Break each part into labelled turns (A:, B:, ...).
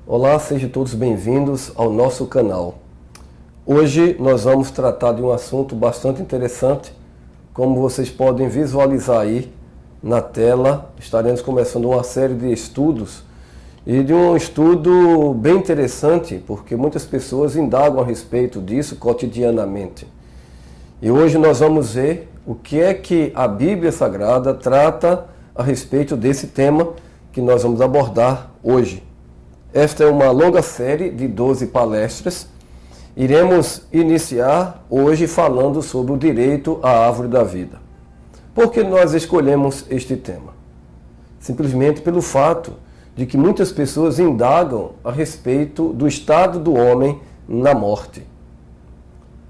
A: Olá, sejam todos bem-vindos ao nosso canal. Hoje nós vamos tratar de um assunto bastante interessante. Como vocês podem visualizar aí na tela, estaremos começando uma série de estudos e de um estudo bem interessante, porque muitas pessoas indagam a respeito disso cotidianamente. E hoje nós vamos ver o que é que a Bíblia Sagrada trata a respeito desse tema que nós vamos abordar hoje. Esta é uma longa série de 12 palestras. Iremos iniciar hoje falando sobre o direito à árvore da vida. Por que nós escolhemos este tema? Simplesmente pelo fato de que muitas pessoas indagam a respeito do estado do homem na morte.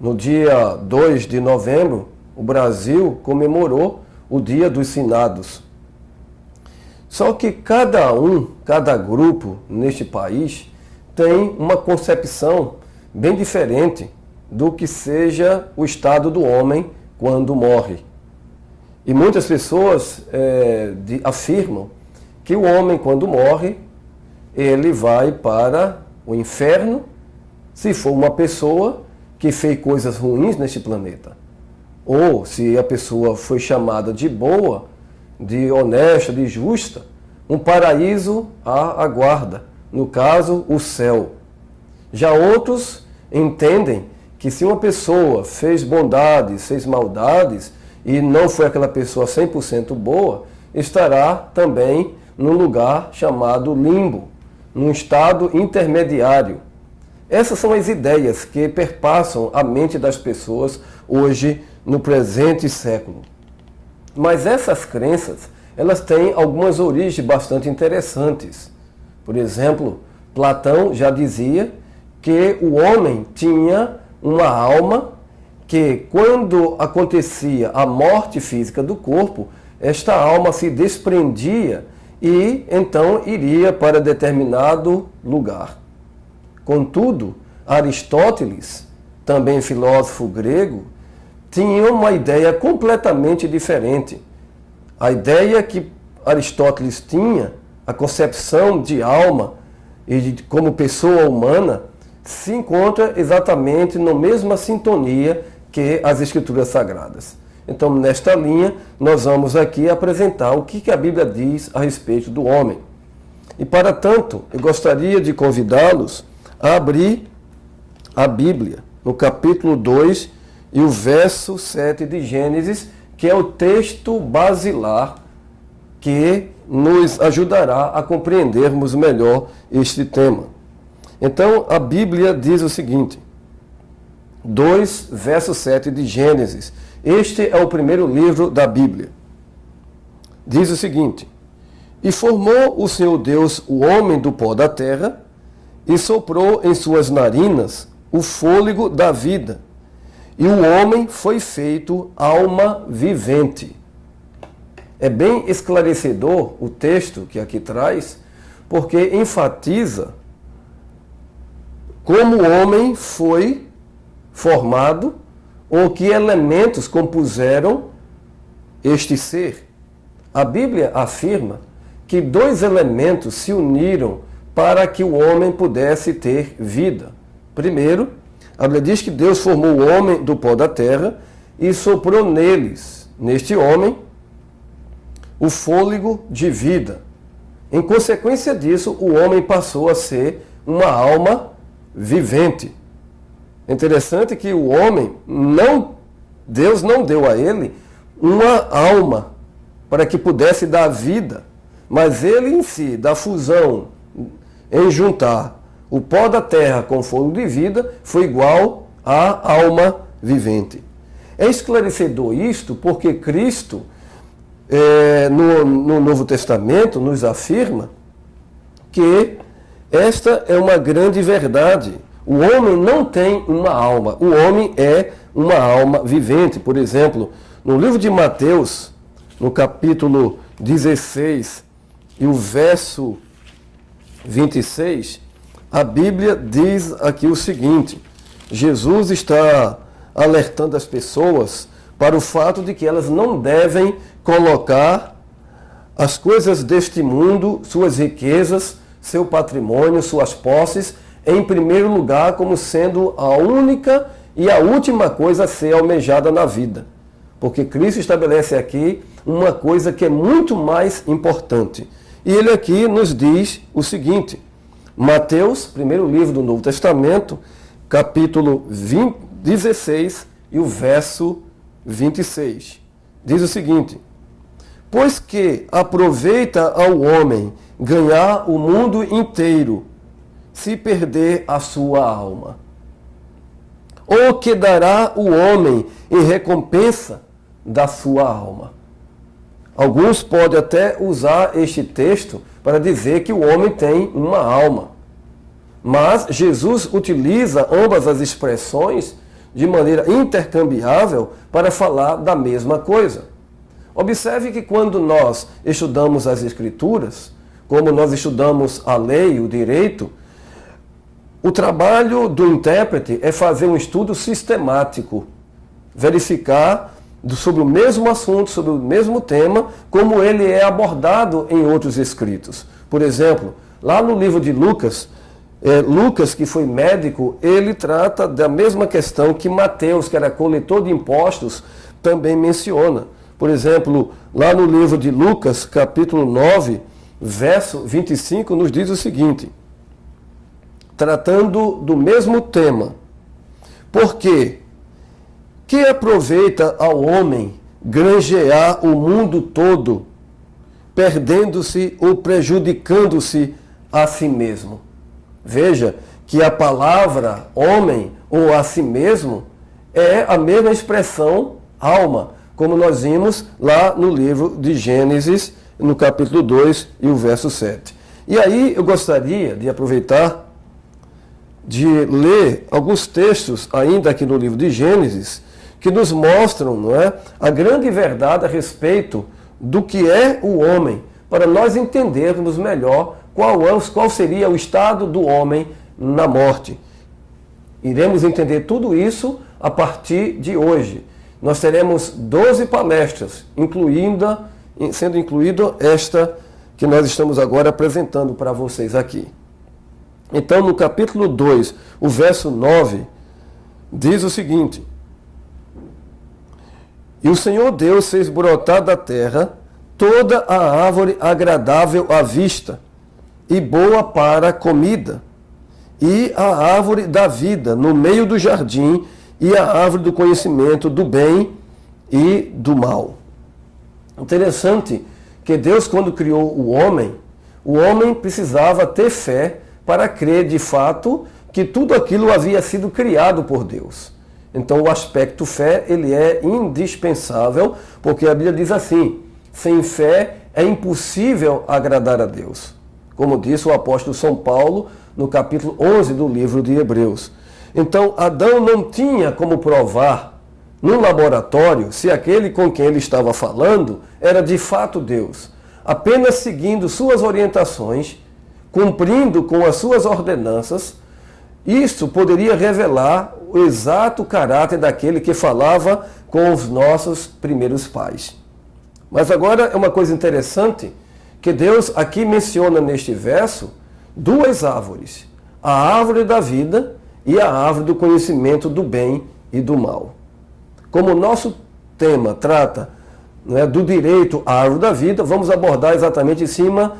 A: No dia 2 de novembro, o Brasil comemorou o Dia dos Finados. Só que cada grupo neste país tem uma concepção bem diferente do que seja o estado do homem quando morre. E muitas pessoas afirmam que o homem, quando morre, ele vai para o inferno se for uma pessoa que fez coisas ruins neste planeta. Ou se a pessoa foi chamada de boa, de honesta, de justa, um paraíso a aguarda, no caso, o céu. Já outros entendem que se uma pessoa fez bondades, fez maldades, e não foi aquela pessoa 100% boa, estará também num lugar chamado limbo, num estado intermediário. Essas são as ideias que perpassam a mente das pessoas hoje, no presente século. Mas essas crenças, elas têm algumas origens bastante interessantes. Por exemplo, Platão já dizia que o homem tinha uma alma que, quando acontecia a morte física do corpo, esta alma se desprendia e então iria para determinado lugar. Contudo, Aristóteles, também filósofo grego, tinha uma ideia completamente diferente. A ideia que Aristóteles tinha, a concepção de alma e de como pessoa humana, se encontra exatamente na mesma sintonia que as Escrituras Sagradas. Então, nesta linha, nós vamos aqui apresentar o que a Bíblia diz a respeito do homem. E, para tanto, eu gostaria de convidá-los a abrir a Bíblia, no capítulo 2 e o verso 7 de Gênesis, que é o texto basilar que nos ajudará a compreendermos melhor este tema. Então, a Bíblia diz o seguinte, 2, verso 7 de Gênesis. Este é o primeiro livro da Bíblia. Diz o seguinte: E formou o Senhor Deus o homem do pó da terra, e soprou em suas narinas o fôlego da vida, e o homem foi feito alma vivente. É bem esclarecedor o texto que aqui traz, porque enfatiza como o homem foi formado, ou que elementos compuseram este ser. A Bíblia afirma que 2 elementos se uniram para que o homem pudesse ter vida. Primeiro, a Bíblia diz que Deus formou o homem do pó da terra e soprou neste homem, o fôlego de vida. Em consequência disso, o homem passou a ser uma alma vivente. É interessante que o homem, Deus não deu a ele uma alma para que pudesse dar vida, mas ele em si, da fusão, em juntar o pó da terra com fogo de vida, foi igual à alma vivente. É esclarecedor isto porque Cristo, no Novo Testamento, nos afirma que esta é uma grande verdade. O homem não tem uma alma, o homem é uma alma vivente. Por exemplo, no livro de Mateus, no capítulo 16 e o verso 26, a Bíblia diz aqui o seguinte: Jesus está alertando as pessoas para o fato de que elas não devem colocar as coisas deste mundo, suas riquezas, seu patrimônio, suas posses, em primeiro lugar, como sendo a única e a última coisa a ser almejada na vida. Porque Cristo estabelece aqui uma coisa que é muito mais importante. E ele aqui nos diz o seguinte, Mateus, primeiro livro do Novo Testamento, capítulo 16 e o verso 26. Diz o seguinte, pois que aproveita ao homem ganhar o mundo inteiro, se perder a sua alma? Ou que dará o homem em recompensa da sua alma? Alguns podem até usar este texto para dizer que o homem tem uma alma. Mas Jesus utiliza ambas as expressões de maneira intercambiável para falar da mesma coisa. Observe que quando nós estudamos as Escrituras, como nós estudamos a lei, o direito, o trabalho do intérprete é fazer um estudo sistemático, verificar sobre o mesmo assunto, sobre o mesmo tema, como ele é abordado em outros escritos. Por exemplo, lá no livro de Lucas, Lucas, que foi médico, ele trata da mesma questão que Mateus, que era coletor de impostos, também menciona. Por exemplo, lá no livro de Lucas, capítulo 9, verso 25, nos diz o seguinte, tratando do mesmo tema, porque que aproveita ao homem granjear o mundo todo, perdendo-se ou prejudicando-se a si mesmo? Veja que a palavra homem ou a si mesmo é a mesma expressão alma, como nós vimos lá no livro de Gênesis, no capítulo 2 e o verso 7. E aí eu gostaria de aproveitar de ler alguns textos ainda aqui no livro de Gênesis, que nos mostram, não é, a grande verdade a respeito do que é o homem, para nós entendermos melhor qual seria o estado do homem na morte. Iremos entender tudo isso a partir de hoje. Nós teremos 12 palestras, sendo incluída esta que nós estamos agora apresentando para vocês aqui. Então, no capítulo 2, o verso 9, diz o seguinte, e o Senhor Deus fez brotar da terra toda a árvore agradável à vista e boa para a comida, e a árvore da vida no meio do jardim, e a árvore do conhecimento do bem e do mal. Interessante que Deus, quando criou o homem precisava ter fé para crer de fato que tudo aquilo havia sido criado por Deus. Então o aspecto fé, ele é indispensável, porque a Bíblia diz assim, sem fé é impossível agradar a Deus. Como disse o apóstolo São Paulo no capítulo 11 do livro de Hebreus. Então Adão não tinha como provar no laboratório se aquele com quem ele estava falando era de fato Deus. Apenas seguindo suas orientações, cumprindo com as suas ordenanças, isso poderia revelar o exato caráter daquele que falava com os nossos primeiros pais. Mas agora é uma coisa interessante que Deus aqui menciona neste verso duas árvores, a árvore da vida e a árvore do conhecimento do bem e do mal. Como o nosso tema trata, né, do direito à árvore da vida, vamos abordar exatamente em cima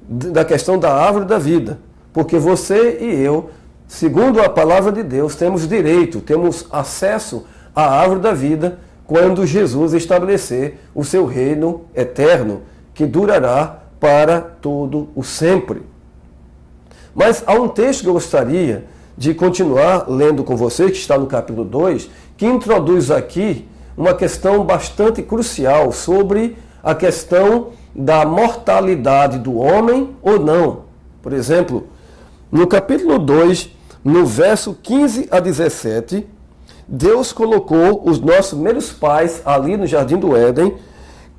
A: da questão da árvore da vida, porque você e eu, segundo a palavra de Deus, temos direito, temos acesso à árvore da vida quando Jesus estabelecer o seu reino eterno, que durará para todo o sempre. Mas há um texto que eu gostaria de continuar lendo com você, que está no capítulo 2, que introduz aqui uma questão bastante crucial sobre a questão da mortalidade do homem ou não. Por exemplo, no capítulo 2, no verso 15 a 17, Deus colocou os nossos primeiros pais ali no Jardim do Éden,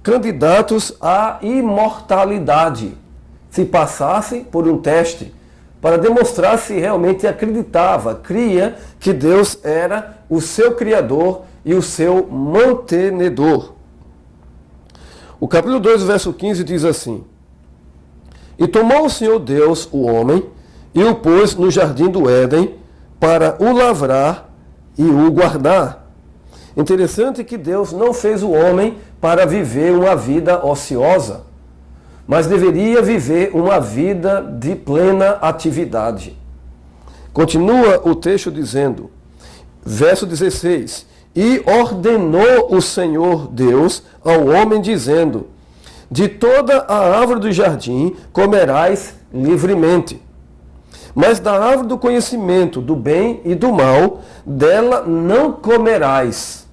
A: candidatos à imortalidade, se passassem por um teste, para demonstrar se realmente acreditava, cria que Deus era o seu Criador e o seu mantenedor. O capítulo 2, verso 15 diz assim, E tomou o Senhor Deus o homem e o pôs no jardim do Éden para o lavrar e o guardar. Interessante que Deus não fez o homem para viver uma vida ociosa, mas deveria viver uma vida de plena atividade. Continua o texto dizendo, verso 16, e ordenou o Senhor Deus ao homem, dizendo, de toda a árvore do jardim comerás livremente, mas da árvore do conhecimento do bem e do mal, dela não comerás,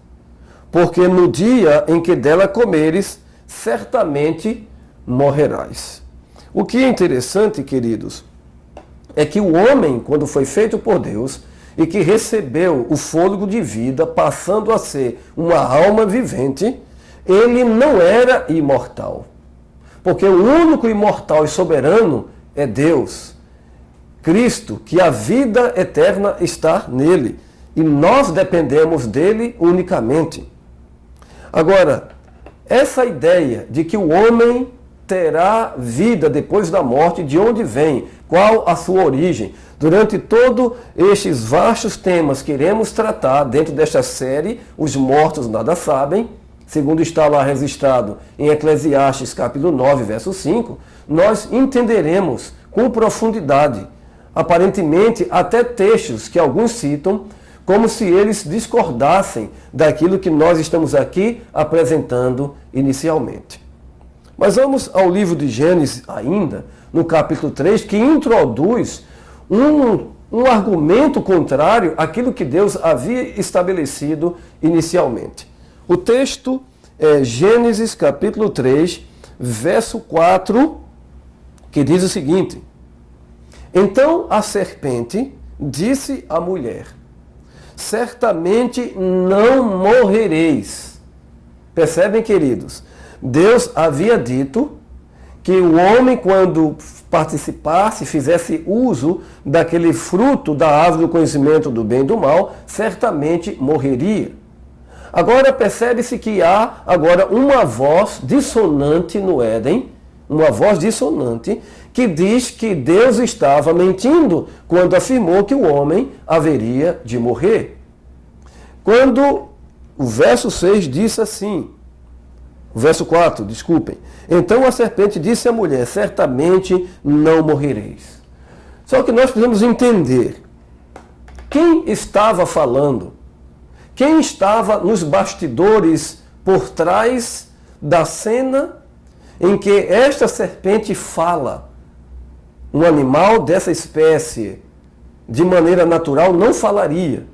A: porque no dia em que dela comeres, certamente morrerás. O que é interessante, queridos, é que o homem, quando foi feito por Deus e que recebeu o fôlego de vida, passando a ser uma alma vivente, ele não era imortal. Porque o único imortal e soberano é Deus, Cristo, que a vida eterna está nele. E nós dependemos dele unicamente. Agora, essa ideia de que o homem terá vida depois da morte, de onde vem, qual a sua origem, durante todos estes vastos temas que iremos tratar dentro desta série, Os Mortos Nada Sabem, segundo está lá registrado em Eclesiastes capítulo 9, verso 5, nós entenderemos com profundidade, aparentemente até textos que alguns citam, como se eles discordassem daquilo que nós estamos aqui apresentando inicialmente. Mas vamos ao livro de Gênesis ainda, no capítulo 3, que introduz um argumento contrário àquilo que Deus havia estabelecido inicialmente. O texto é Gênesis capítulo 3, verso 4, que diz o seguinte: então a serpente disse à mulher, certamente não morrereis. Percebem, queridos? Deus havia dito que o homem, quando participasse, fizesse uso daquele fruto da árvore do conhecimento do bem e do mal, certamente morreria. Agora percebe-se que há agora uma voz dissonante no Éden, uma voz dissonante, que diz que Deus estava mentindo quando afirmou que o homem haveria de morrer. Quando o verso 6 disse assim, o verso 4, desculpem. Então a serpente disse à mulher, certamente não morrereis. Só que nós precisamos entender quem estava falando, quem estava nos bastidores por trás da cena em que esta serpente fala. Um animal dessa espécie, de maneira natural, não falaria.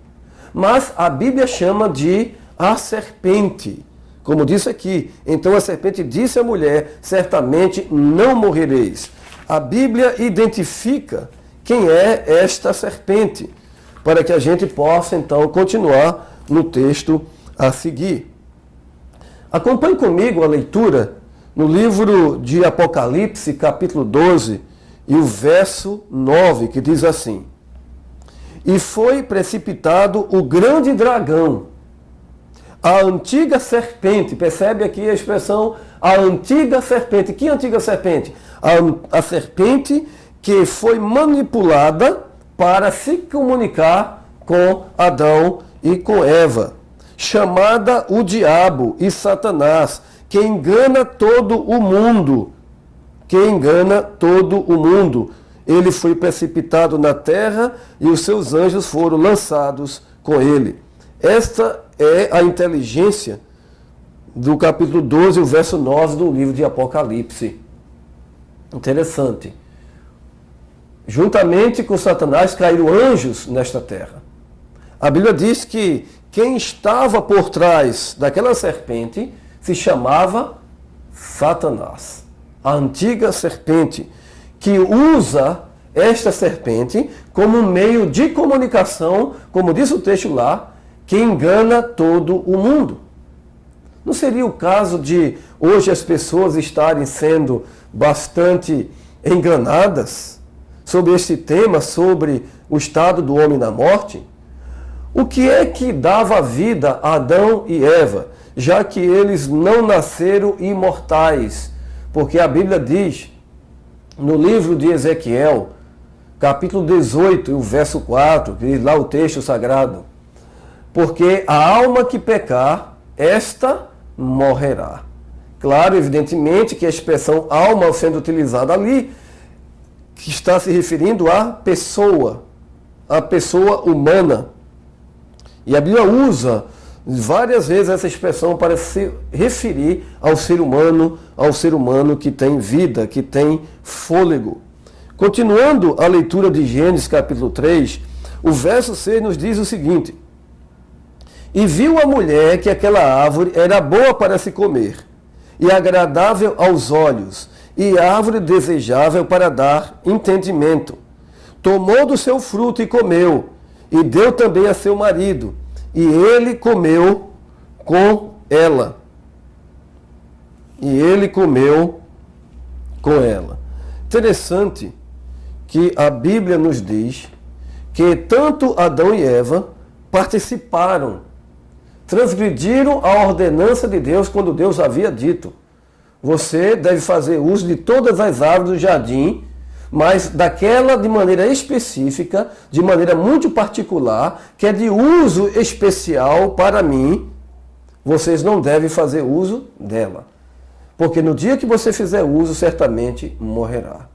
A: Mas a Bíblia chama de a serpente. Como disse aqui, então a serpente disse à mulher, certamente não morrereis. A Bíblia identifica quem é esta serpente, para que a gente possa então continuar no texto a seguir. Acompanhe comigo a leitura no livro de Apocalipse, capítulo 12, e o verso 9, que diz assim: e foi precipitado o grande dragão, a antiga serpente. Percebe aqui a expressão, a antiga serpente. Que antiga serpente? A serpente que foi manipulada para se comunicar com Adão e com Eva, chamada o diabo e Satanás, que engana todo o mundo. Que engana todo o mundo. Ele foi precipitado na terra e os seus anjos foram lançados com ele. Esta é a inteligência do capítulo 12, o verso 9 do livro de Apocalipse. Interessante. Juntamente com Satanás caíram anjos nesta terra. A Bíblia diz que quem estava por trás daquela serpente se chamava Satanás. A antiga serpente, que usa esta serpente como meio de comunicação, como diz o texto lá, que engana todo o mundo. Não seria o caso de hoje as pessoas estarem sendo bastante enganadas sobre este tema, sobre o estado do homem na morte? O que é que dava vida a Adão e Eva, já que eles não nasceram imortais? Porque a Bíblia diz, no livro de Ezequiel, capítulo 18, o verso 4, que diz lá o texto sagrado: porque a alma que pecar, esta morrerá. Claro, evidentemente, que a expressão alma sendo utilizada ali, que está se referindo à pessoa humana. E a Bíblia usa várias vezes essa expressão para se referir ao ser humano que tem vida, que tem fôlego. Continuando a leitura de Gênesis capítulo 3, o verso 6 nos diz o seguinte: e viu a mulher que aquela árvore era boa para se comer, e agradável aos olhos, e árvore desejável para dar entendimento. Tomou do seu fruto e comeu, e deu também a seu marido, e ele comeu com ela. Interessante que a Bíblia nos diz que tanto Adão e Eva participaram, transgrediram a ordenança de Deus quando Deus havia dito: você deve fazer uso de todas as árvores do jardim, mas daquela de maneira específica, de maneira muito particular, que é de uso especial para mim, vocês não devem fazer uso dela. Porque no dia que você fizer uso, certamente morrerá.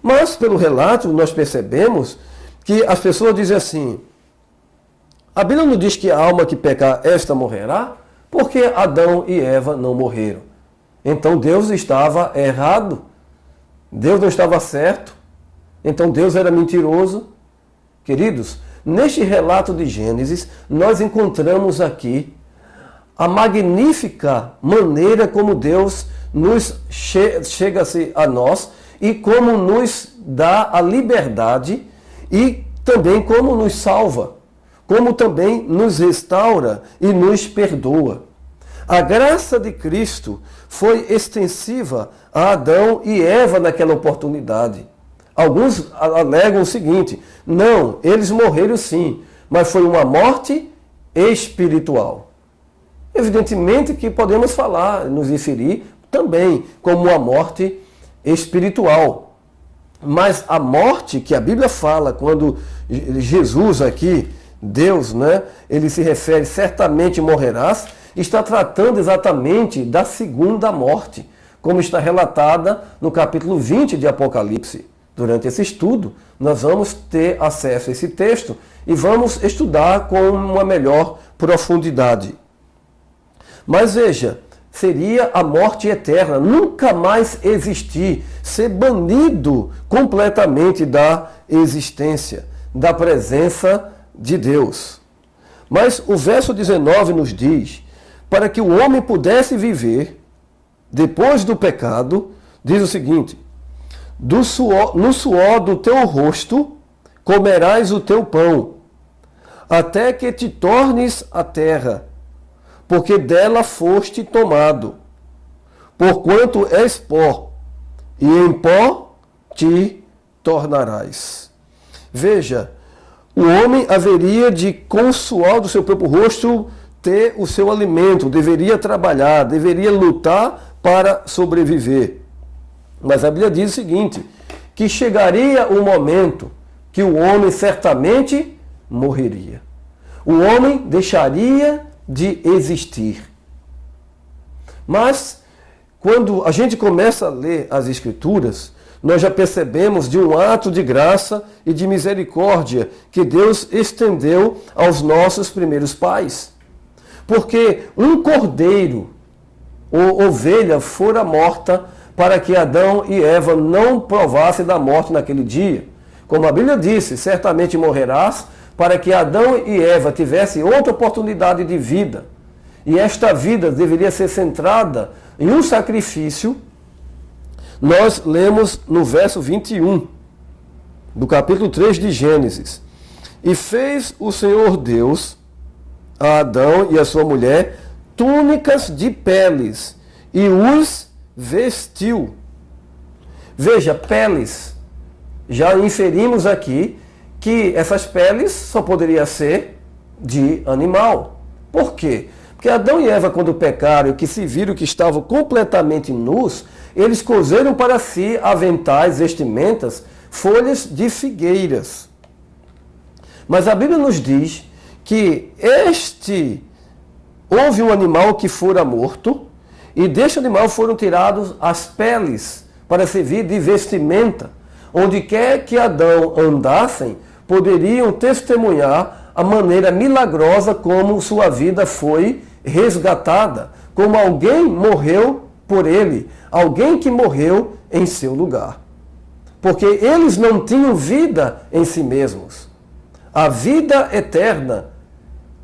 A: Mas, pelo relato, nós percebemos que as pessoas dizem assim: a Bíblia não diz que a alma que pecar, esta morrerá, porque Adão e Eva não morreram. Então Deus estava errado, Deus não estava certo, então Deus era mentiroso. Queridos, neste relato de Gênesis, nós encontramos aqui a magnífica maneira como Deus chega-se a nós e como nos dá a liberdade e também como nos salva, como também nos restaura e nos perdoa. A graça de Cristo foi extensiva a Adão e Eva naquela oportunidade. Alguns alegam o seguinte: não, eles morreram sim, mas foi uma morte espiritual. Evidentemente que podemos falar, nos referir também como uma morte espiritual. Mas a morte que a Bíblia fala, quando Jesus aqui, Deus, ele se refere certamente morrerás, está tratando exatamente da segunda morte, como está relatada no capítulo 20 de Apocalipse. Durante esse estudo, nós vamos ter acesso a esse texto e vamos estudar com uma melhor profundidade. Mas veja, seria a morte eterna, nunca mais existir, ser banido completamente da existência, da presença de Deus. Mas o verso 19 nos diz: para que o homem pudesse viver depois do pecado, diz o seguinte: no suor do teu rosto comerás o teu pão, até que te tornes a terra, porque dela foste tomado, porquanto és pó, e em pó te tornarás. Veja, o homem haveria de, com o suor do seu próprio rosto, ter o seu alimento, deveria trabalhar, deveria lutar para sobreviver. Mas a Bíblia diz o seguinte, que chegaria um momento que o homem certamente morreria. O homem deixaria de existir. Mas, quando a gente começa a ler as Escrituras, nós já percebemos de um ato de graça e de misericórdia que Deus estendeu aos nossos primeiros pais. Porque um cordeiro ou ovelha fora morta para que Adão e Eva não provassem da morte naquele dia. Como a Bíblia disse, certamente morrerás, para que Adão e Eva tivessem outra oportunidade de vida. E esta vida deveria ser centrada em um sacrifício. Nós lemos no verso 21 do capítulo 3 de Gênesis: e fez o Senhor Deus a Adão e a sua mulher túnicas de peles e os vestiu. Veja, peles. Já inferimos aqui que essas peles só poderiam ser de animal. Por quê? Porque Adão e Eva, quando pecaram e que se viram que estavam completamente nus, eles cozeram para si aventais, vestimentas, folhas de figueiras. Mas a Bíblia nos diz que houve um animal que fora morto, e deste animal foram tirados as peles para servir de vestimenta. Onde quer que Adão andassem, poderiam testemunhar a maneira milagrosa como sua vida foi resgatada, como alguém morreu por ele, alguém que morreu em seu lugar. Porque eles não tinham vida em si mesmos. A vida eterna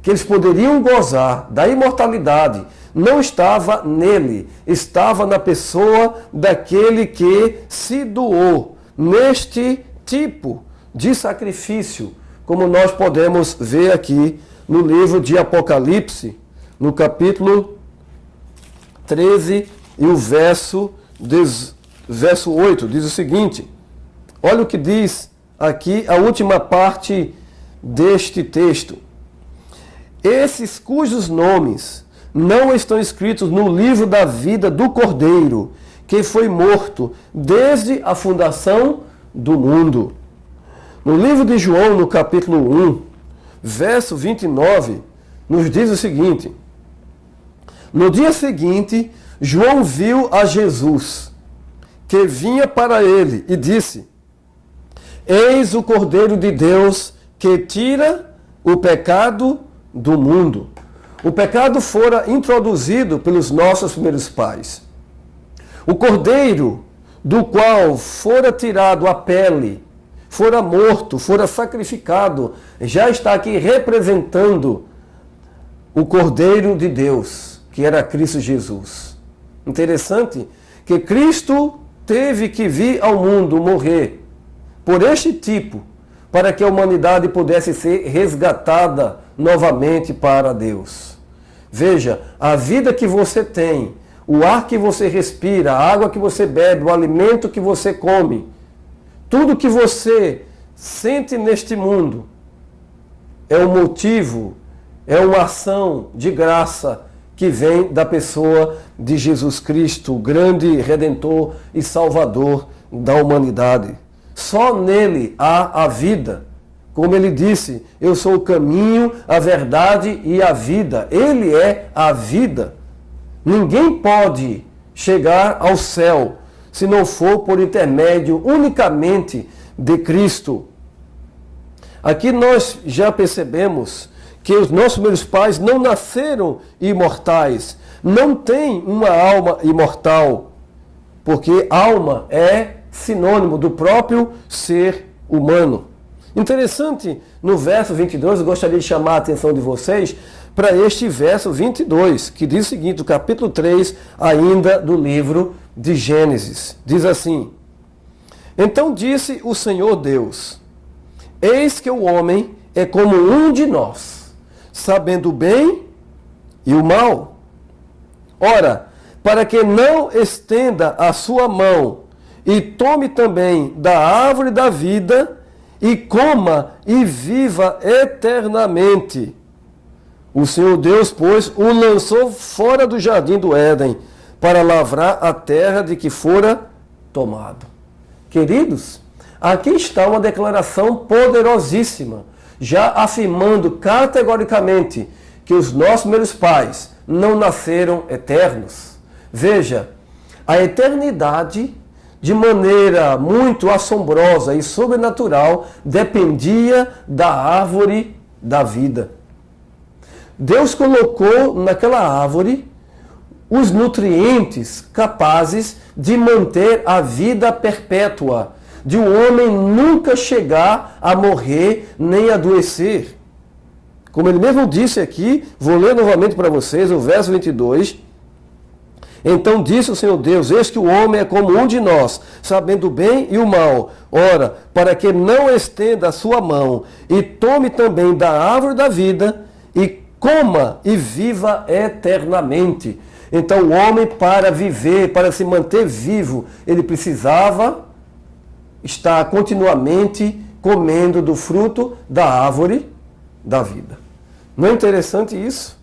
A: que eles poderiam gozar da imortalidade não estava nele, estava na pessoa daquele que se doou neste tipo de sacrifício, como nós podemos ver aqui no livro de Apocalipse, no capítulo 13 e o verso 8, diz o seguinte: olha o que diz aqui a última parte deste texto. Esses cujos nomes não estão escritos no livro da vida do Cordeiro, que foi morto desde a fundação do mundo. No livro de João, no capítulo 1, verso 29, nos diz o seguinte: no dia seguinte, João viu a Jesus, que vinha para ele, e disse: eis o Cordeiro de Deus que tira o pecado do mundo. O pecado fora introduzido pelos nossos primeiros pais. O Cordeiro, do qual fora tirado a pele, fora morto, fora sacrificado, já está aqui representando o Cordeiro de Deus, que era Cristo Jesus. Interessante que Cristo teve que vir ao mundo morrer por este tipo, para que a humanidade pudesse ser resgatada novamente para Deus. Veja, a vida que você tem, o ar que você respira, a água que você bebe, o alimento que você come, tudo que você sente neste mundo é um motivo, é uma ação de graça que vem da pessoa de Jesus Cristo, o grande Redentor e Salvador da humanidade. Só nele há a vida. Como ele disse, eu sou o caminho, a verdade e a vida. Ele é a vida. Ninguém pode chegar ao céu se não for por intermédio unicamente de Cristo. Aqui nós já percebemos que os nossos primeiros pais não nasceram imortais, não têm uma alma imortal, porque alma é sinônimo do próprio ser humano. Interessante, no verso 22, eu gostaria de chamar a atenção de vocês para este verso 22, que diz o seguinte, o capítulo 3, ainda do livro de Gênesis. Diz assim: então disse o Senhor Deus, eis que o homem é como um de nós, sabendo o bem e o mal. Ora, para que não estenda a sua mão e tome também da árvore da vida e coma e viva eternamente. O Senhor Deus, pois, o lançou fora do jardim do Éden para lavrar a terra de que fora tomado. Queridos, aqui está uma declaração poderosíssima, já afirmando categoricamente que os nossos primeiros pais não nasceram eternos. Veja, a eternidade, de maneira muito assombrosa e sobrenatural, dependia da árvore da vida. Deus colocou naquela árvore os nutrientes capazes de manter a vida perpétua, de um homem nunca chegar a morrer nem adoecer. Como ele mesmo disse aqui, vou ler novamente para vocês o verso 22. Então disse o Senhor Deus, eis que o homem é como um de nós, sabendo o bem e o mal. Ora, para que não estenda a sua mão e tome também da árvore da vida e coma e viva eternamente. Então o homem, para viver, para se manter vivo, ele precisava estar continuamente comendo do fruto da árvore da vida. Não é interessante isso?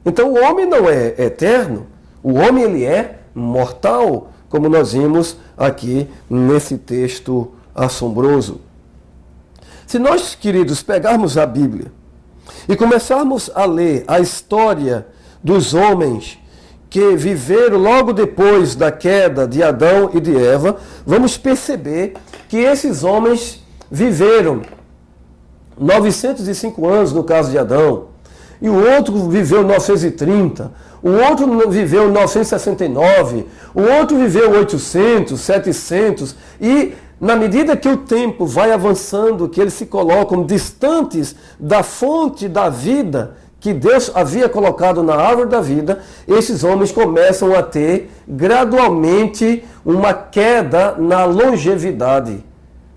A: Então o homem não é eterno, o homem ele é mortal, como nós vimos aqui nesse texto assombroso. Se nós, queridos, pegarmos a Bíblia e começarmos a ler a história dos homens que viveram logo depois da queda de Adão e de Eva, vamos perceber que esses homens viveram 905 anos no caso de Adão, e o outro viveu 930, o outro viveu 969, o outro viveu 800, 700, e na medida que o tempo vai avançando, que eles se colocam distantes da fonte da vida que Deus havia colocado na árvore da vida, esses homens começam a ter gradualmente uma queda na longevidade.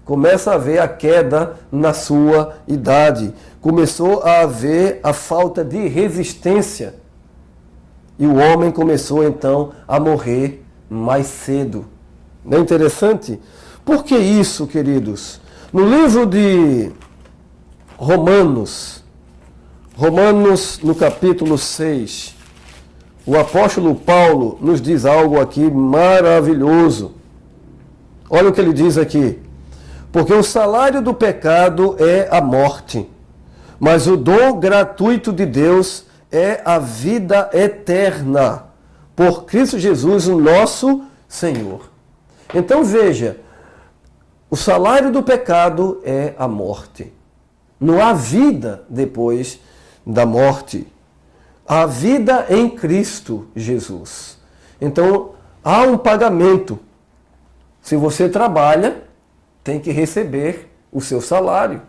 A: Começa a haver a queda na sua idade. Começou a haver a falta de resistência. E o homem começou então a morrer mais cedo. Não é interessante? Por que isso, queridos? No livro de Romanos, no capítulo 6, o apóstolo Paulo nos diz algo aqui maravilhoso. Olha o que ele diz aqui. Porque o salário do pecado é a morte, mas o dom gratuito de Deus é a vida eterna, por Cristo Jesus, o nosso Senhor. Então veja, o salário do pecado é a morte. Não há vida depois da morte. Há vida em Cristo Jesus. Então, há um pagamento. Se você trabalha, tem que receber o seu salário.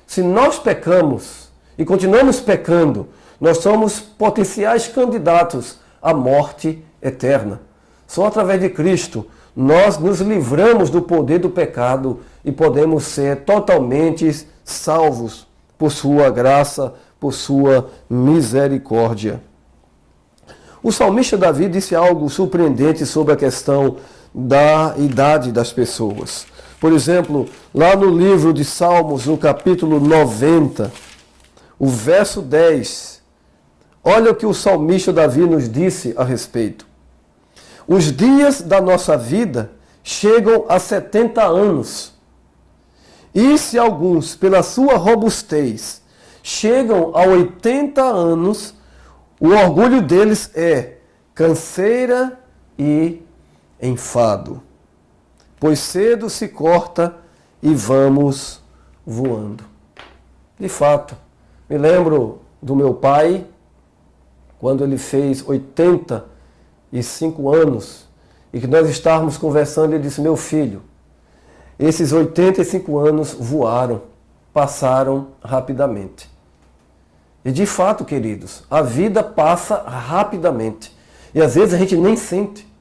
A: Se nós pecamos e continuamos pecando, nós somos potenciais candidatos à morte eterna. Só através de Cristo nós nos livramos do poder do pecado e podemos ser totalmente salvos por sua graça, por sua misericórdia. O salmista Davi disse algo surpreendente sobre a questão da idade das pessoas. Por exemplo, lá no livro de Salmos, no capítulo 90, o verso 10, olha o que o salmista Davi nos disse a respeito. Os dias da nossa vida chegam a 70 anos. E se alguns, pela sua robustez, chegam a 80 anos, o orgulho deles é canseira e enfado. Pois cedo se corta e vamos voando. De fato, me lembro do meu pai, quando ele fez 85 anos, e que nós estávamos conversando, ele disse: meu filho, esses 85 anos voaram, passaram rapidamente. E de fato, queridos, a vida passa rapidamente. E às vezes a gente nem sente.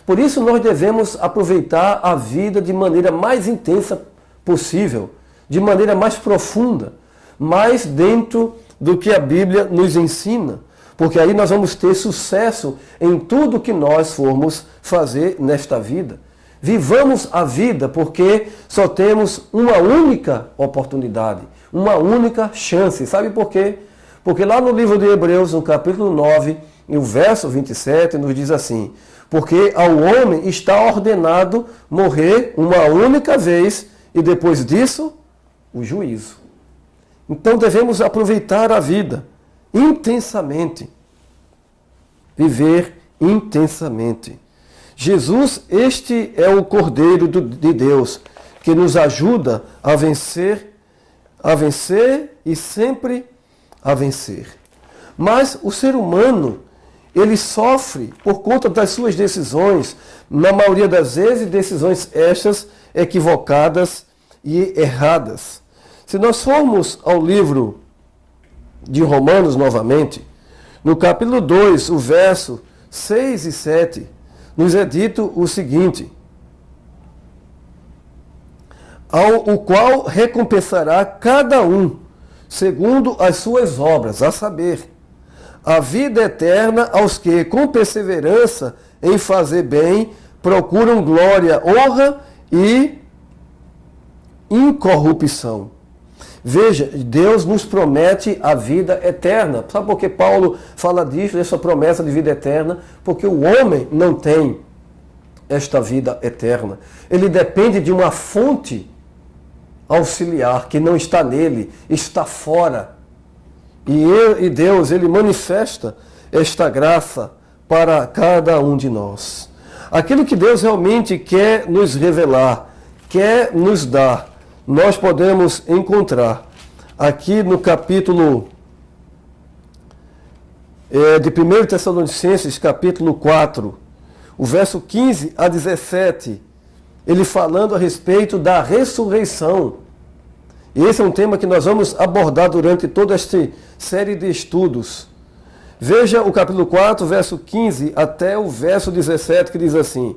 A: Por isso nós devemos aproveitar a vida de maneira mais intensa possível, de maneira mais profunda, mais dentro do que a Bíblia nos ensina. Porque aí nós vamos ter sucesso em tudo que nós formos fazer nesta vida. Vivamos a vida porque só temos uma única oportunidade, uma única chance. Sabe por quê? Porque lá no livro de Hebreus, no capítulo 9, e o verso 27, nos diz assim: porque ao homem está ordenado morrer uma única vez e depois disso, o juízo. Então devemos aproveitar a vida intensamente. Viver intensamente. Jesus, este é o Cordeiro de Deus, que nos ajuda a vencer e sempre a vencer. Mas o ser humano, ele sofre por conta das suas decisões, na maioria das vezes, decisões estas equivocadas e erradas. Se nós formos ao livro de Romanos novamente, no capítulo 2, o verso 6 e 7, nos é dito o seguinte: o qual recompensará cada um segundo as suas obras, a saber, a vida eterna aos que, com perseverança em fazer bem, procuram glória, honra e incorrupção. Veja, Deus nos promete a vida eterna. Sabe por que Paulo fala disso, dessa promessa de vida eterna? Porque o homem não tem esta vida eterna. Ele depende de uma fonte auxiliar que não está nele, está fora. E Deus, ele manifesta esta graça para cada um de nós. Aquilo que Deus realmente quer nos revelar, quer nos dar, nós podemos encontrar aqui no capítulo de 1 Tessalonicenses, capítulo 4, o verso 15 a 17, ele falando a respeito da ressurreição. E esse é um tema que nós vamos abordar durante toda esta série de estudos. Veja o capítulo 4, verso 15 até o verso 17, que diz assim: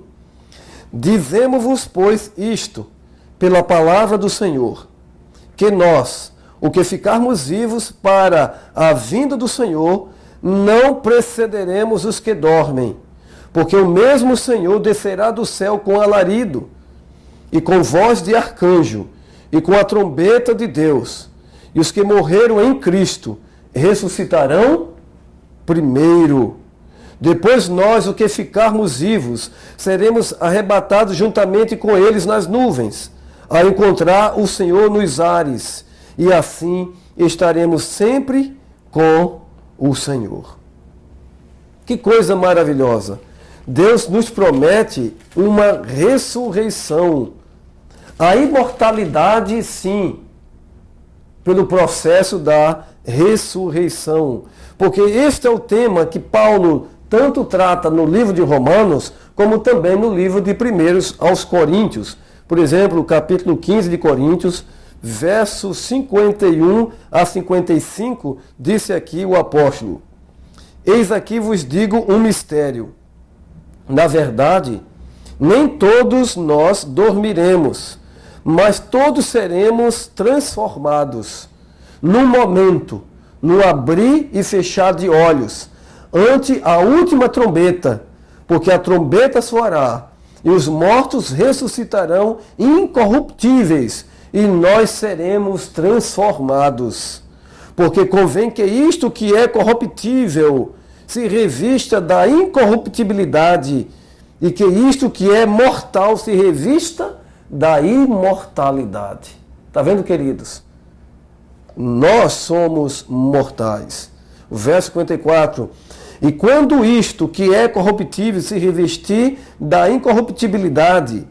A: Dizemos-vos, pois, isto, pela palavra do Senhor, que nós, o que ficarmos vivos para a vinda do Senhor, não precederemos os que dormem, porque o mesmo Senhor descerá do céu com alarido, e com voz de arcanjo, e com a trombeta de Deus, e os que morreram em Cristo ressuscitarão primeiro. Depois nós, o que ficarmos vivos, seremos arrebatados juntamente com eles nas nuvens, a encontrar o Senhor nos ares, e assim estaremos sempre com o Senhor. Que coisa maravilhosa! Deus nos promete uma ressurreição. A imortalidade, sim, pelo processo da ressurreição. Porque este é o tema que Paulo tanto trata no livro de Romanos, como também no livro de 1 aos Coríntios. Por exemplo, o capítulo 15 de Coríntios, versos 51 a 55, disse aqui o apóstolo: Eis aqui vos digo um mistério. Na verdade, nem todos nós dormiremos, mas todos seremos transformados, num momento, no abrir e fechar de olhos, ante a última trombeta, porque a trombeta soará, e os mortos ressuscitarão incorruptíveis, e nós seremos transformados. Porque convém que isto que é corruptível se revista da incorruptibilidade, e que isto que é mortal se revista da imortalidade. Está vendo, queridos? Nós somos mortais. O verso 54. E quando isto que é corruptível se revestir da incorruptibilidade,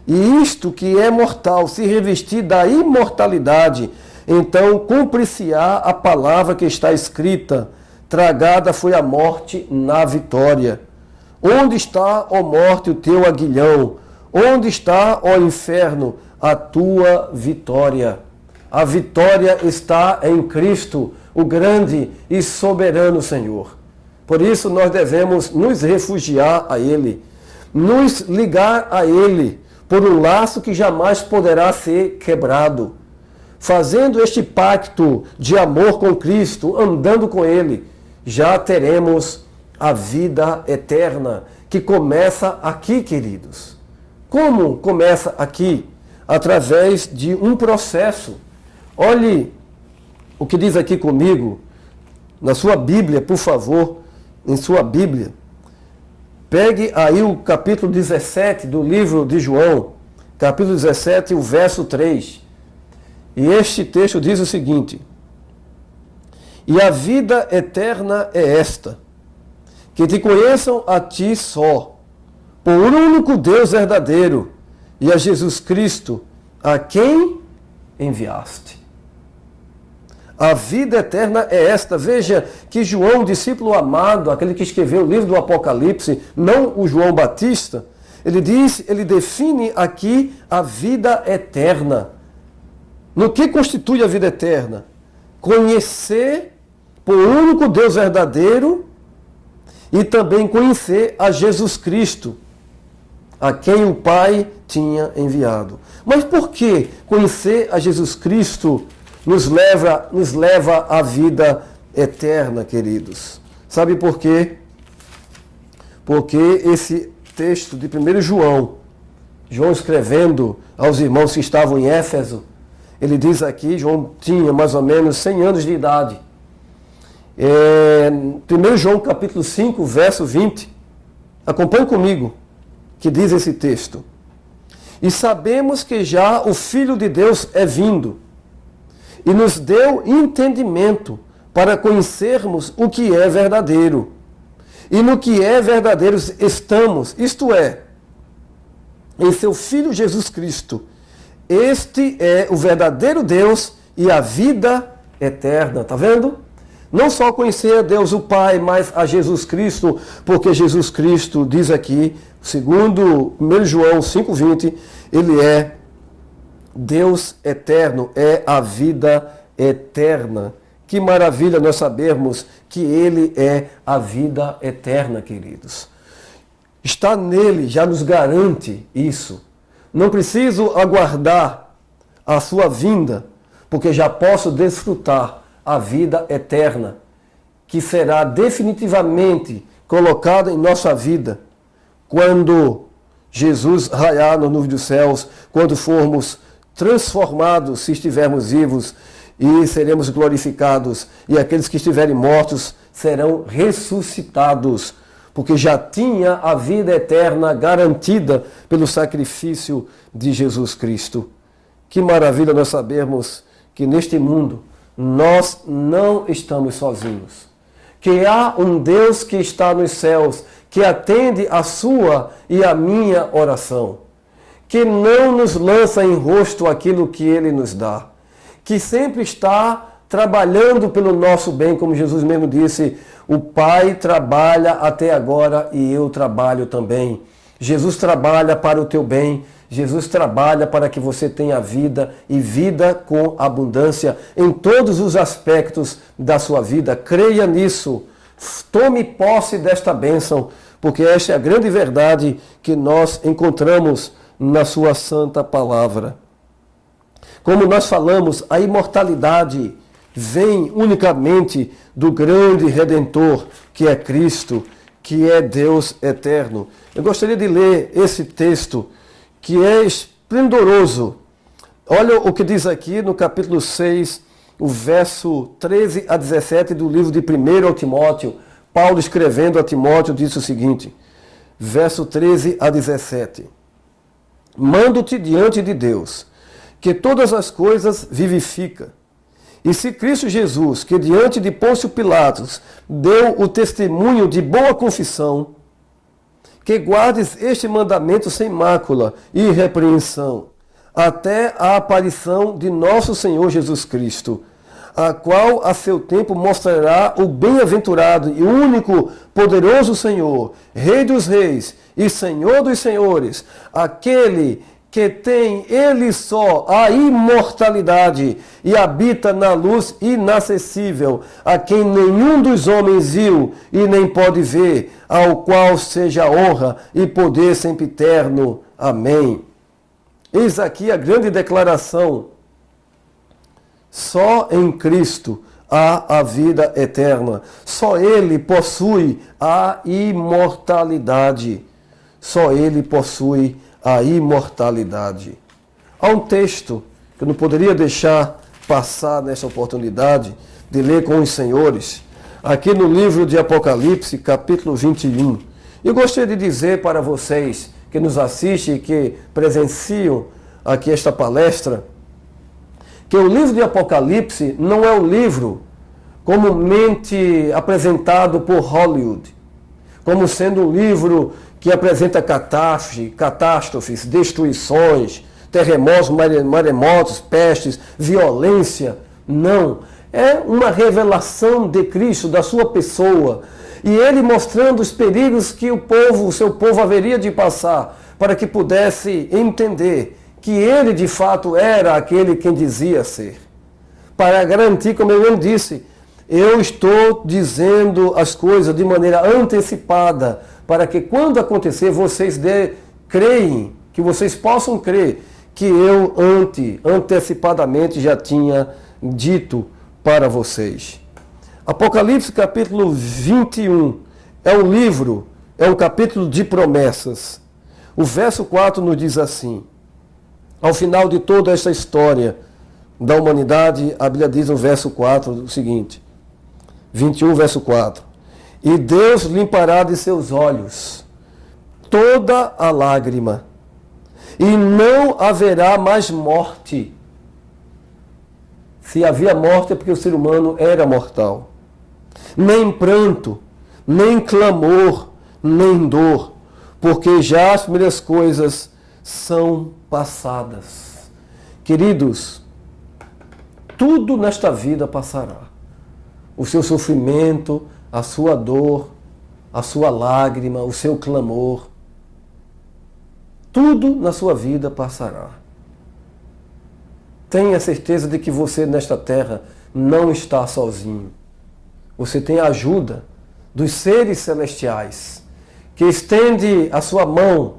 A: e isto que é mortal se revestir da imortalidade, então cumprir-se-á a palavra que está escrita: tragada foi a morte na vitória. Onde está, ó morte, o teu aguilhão? Onde está, ó inferno, a tua vitória? A vitória está em Cristo, o grande e soberano Senhor. Por isso nós devemos nos refugiar a Ele, nos ligar a Ele, por um laço que jamais poderá ser quebrado. Fazendo este pacto de amor com Cristo, andando com Ele, já teremos a vida eterna, que começa aqui, queridos. Como começa aqui? Através de um processo. Olhe o que diz aqui comigo, na sua Bíblia, por favor, em sua Bíblia. Pegue aí o capítulo 17 do livro de João, capítulo 17, o verso 3. E este texto diz o seguinte: E a vida eterna é esta, que te conheçam a ti só, por único Deus verdadeiro, e a Jesus Cristo, a quem enviaste. A vida eterna é esta. Veja que João, discípulo amado, aquele que escreveu o livro do Apocalipse, não o João Batista, ele define aqui a vida eterna. No que constitui a vida eterna? Conhecer por único Deus verdadeiro e também conhecer a Jesus Cristo, a quem o Pai tinha enviado. Mas por que conhecer a Jesus Cristo nos leva à vida eterna, queridos? Sabe por quê? Porque esse texto de 1 João escrevendo aos irmãos que estavam em Éfeso, ele diz aqui, João tinha mais ou menos 100 anos de idade. 1 João capítulo 5, verso 20. Acompanhe comigo. que diz esse texto: e sabemos que já o Filho de Deus é vindo, e nos deu entendimento para conhecermos o que é verdadeiro. E no que é verdadeiro estamos, isto é, em seu Filho Jesus Cristo. Este é o verdadeiro Deus e a vida eterna. Está vendo? Não só conhecer a Deus o Pai, mas a Jesus Cristo, porque Jesus Cristo diz aqui, segundo 1 João 5,20, ele é Deus eterno, é a vida eterna. Que maravilha nós sabermos que ele é a vida eterna, queridos. Estar nele já nos garante isso. Não preciso aguardar a sua vinda, porque já posso desfrutar a vida eterna, que será definitivamente colocada em nossa vida quando Jesus raiar no nuvem dos céus, quando formos transformados, se estivermos vivos, e seremos glorificados, e aqueles que estiverem mortos serão ressuscitados, porque já tinha a vida eterna garantida pelo sacrifício de Jesus Cristo. Que maravilha nós sabermos que neste mundo nós não estamos sozinhos, que há um Deus que está nos céus, que atende a sua e a minha oração, que não nos lança em rosto aquilo que ele nos dá, que sempre está trabalhando pelo nosso bem, como Jesus mesmo disse, o Pai trabalha até agora e eu trabalho também. Jesus trabalha para o teu bem, Jesus trabalha para que você tenha vida e vida com abundância em todos os aspectos da sua vida. Creia nisso, tome posse desta bênção, porque esta é a grande verdade que nós encontramos na sua santa palavra. Como nós falamos, a imortalidade vem unicamente do grande Redentor, que é Cristo, que é Deus eterno. Eu gostaria de ler esse texto, que é esplendoroso. Olha o que diz aqui no capítulo 6, o verso 13 a 17 do livro de 1 Timóteo. Paulo, escrevendo a Timóteo, disse o seguinte, verso 13 a 17. Mando-te diante de Deus, que todas as coisas vivifica. E se Cristo Jesus, que diante de Pôncio Pilatos deu o testemunho de boa confissão, que guardes este mandamento sem mácula e irrepreensão, até a aparição de nosso Senhor Jesus Cristo, a qual a seu tempo mostrará o bem-aventurado e único poderoso Senhor, Rei dos reis e Senhor dos senhores, aquele que tem ele só a imortalidade e habita na luz inacessível, a quem nenhum dos homens viu e nem pode ver, ao qual seja honra e poder sempre eterno. Amém. Eis aqui a grande declaração. Só em Cristo há a vida eterna. Só Ele possui a imortalidade. Só Ele possui a imortalidade. Há um texto que eu não poderia deixar passar nessa oportunidade de ler com os senhores, aqui no livro de Apocalipse, capítulo 21. Eu gostaria de dizer para vocês que nos assistem e que presenciam aqui esta palestra, que o livro de Apocalipse não é um livro comumente apresentado por Hollywood, como sendo um livro que apresenta catástrofes, destruições, terremotos, maremotos, pestes, violência. Não. É uma revelação de Cristo, da sua pessoa. E ele mostrando os perigos que o seu povo haveria de passar, para que pudesse entender que ele de fato era aquele quem dizia ser. Para garantir, como eu mesmo disse, eu estou dizendo as coisas de maneira antecipada, para que quando acontecer vocês creem, que vocês possam crer que eu antecipadamente já tinha dito para vocês. Apocalipse capítulo 21 é um livro, é um capítulo de promessas. O verso 4 nos diz assim: ao final de toda esta história da humanidade, a Bíblia diz no verso 4 o seguinte, 21 verso 4, e Deus limpará de seus olhos toda a lágrima, e não haverá mais morte. Se havia morte é porque o ser humano era mortal. Nem pranto, nem clamor, nem dor, porque já as primeiras coisas são passadas. Queridos, tudo nesta vida passará. O seu sofrimento, a sua dor, a sua lágrima, o seu clamor. Tudo na sua vida passará. Tenha certeza de que você nesta terra não está sozinho. Você tem a ajuda dos seres celestiais, que estende a sua mão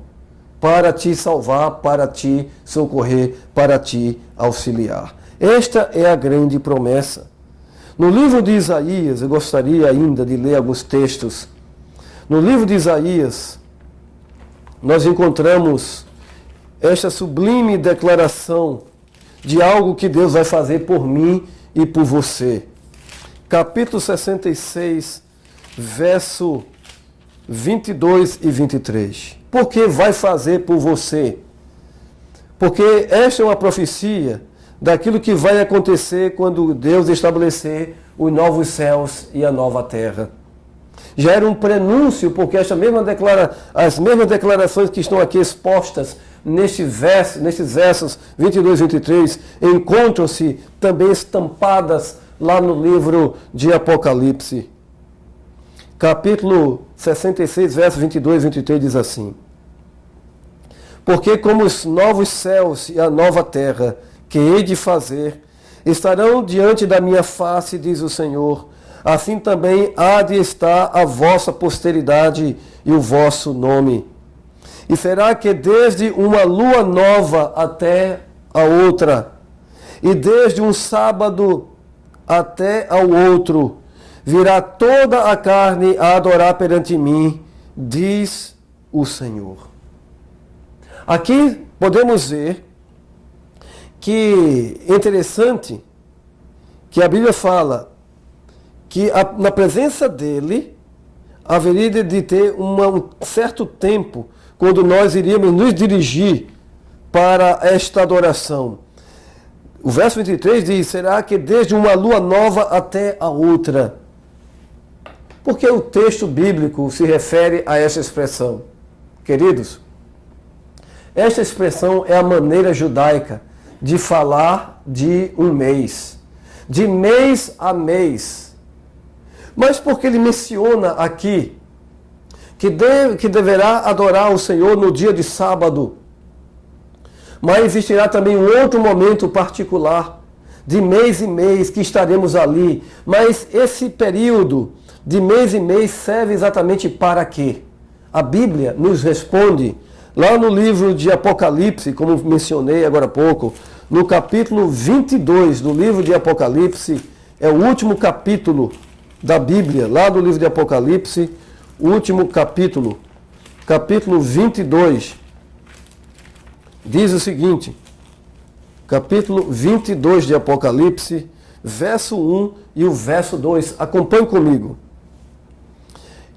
A: para te salvar, para te socorrer, para te auxiliar. Esta é a grande promessa. No livro de Isaías, eu gostaria ainda de ler alguns textos. No livro de Isaías, nós encontramos esta sublime declaração de algo que Deus vai fazer por mim e por você. Capítulo 66, verso 22 e 23. Por que vai fazer por você? Porque esta é uma profecia daquilo que vai acontecer quando Deus estabelecer os novos céus e a nova terra. Já era um prenúncio, porque as mesmas declarações que estão aqui expostas nesses versos 22 e 23 encontram-se também estampadas lá no livro de Apocalipse. Capítulo 66, versos 22 e 23 diz assim: porque como os novos céus e a nova terra que hei de fazer estarão diante da minha face, diz o Senhor, assim também há de estar a vossa posteridade e o vosso nome. E será que desde uma lua nova até a outra, e desde um sábado até ao outro, virá toda a carne a adorar perante mim, diz o Senhor. Aqui podemos ver que é interessante que a Bíblia fala que na presença dele haveria de ter um certo tempo quando nós iríamos nos dirigir para esta adoração. O verso 23 diz: será que desde uma lua nova até a outra? Por que o texto bíblico se refere a essa expressão? Queridos, esta expressão é a maneira judaica de falar de um mês, de mês a mês. Mas porque ele menciona aqui que deverá adorar o Senhor no dia de sábado, mas existirá também um outro momento particular, de mês em mês, que estaremos ali. Mas esse período de mês em mês serve exatamente para quê? A Bíblia nos responde lá no livro de Apocalipse, como mencionei agora há pouco, no capítulo 22 do livro de Apocalipse, é o último capítulo da Bíblia, lá do livro de Apocalipse, o último capítulo, capítulo 22, diz o seguinte, capítulo 22 de Apocalipse, verso 1 e o verso 2, acompanhe comigo.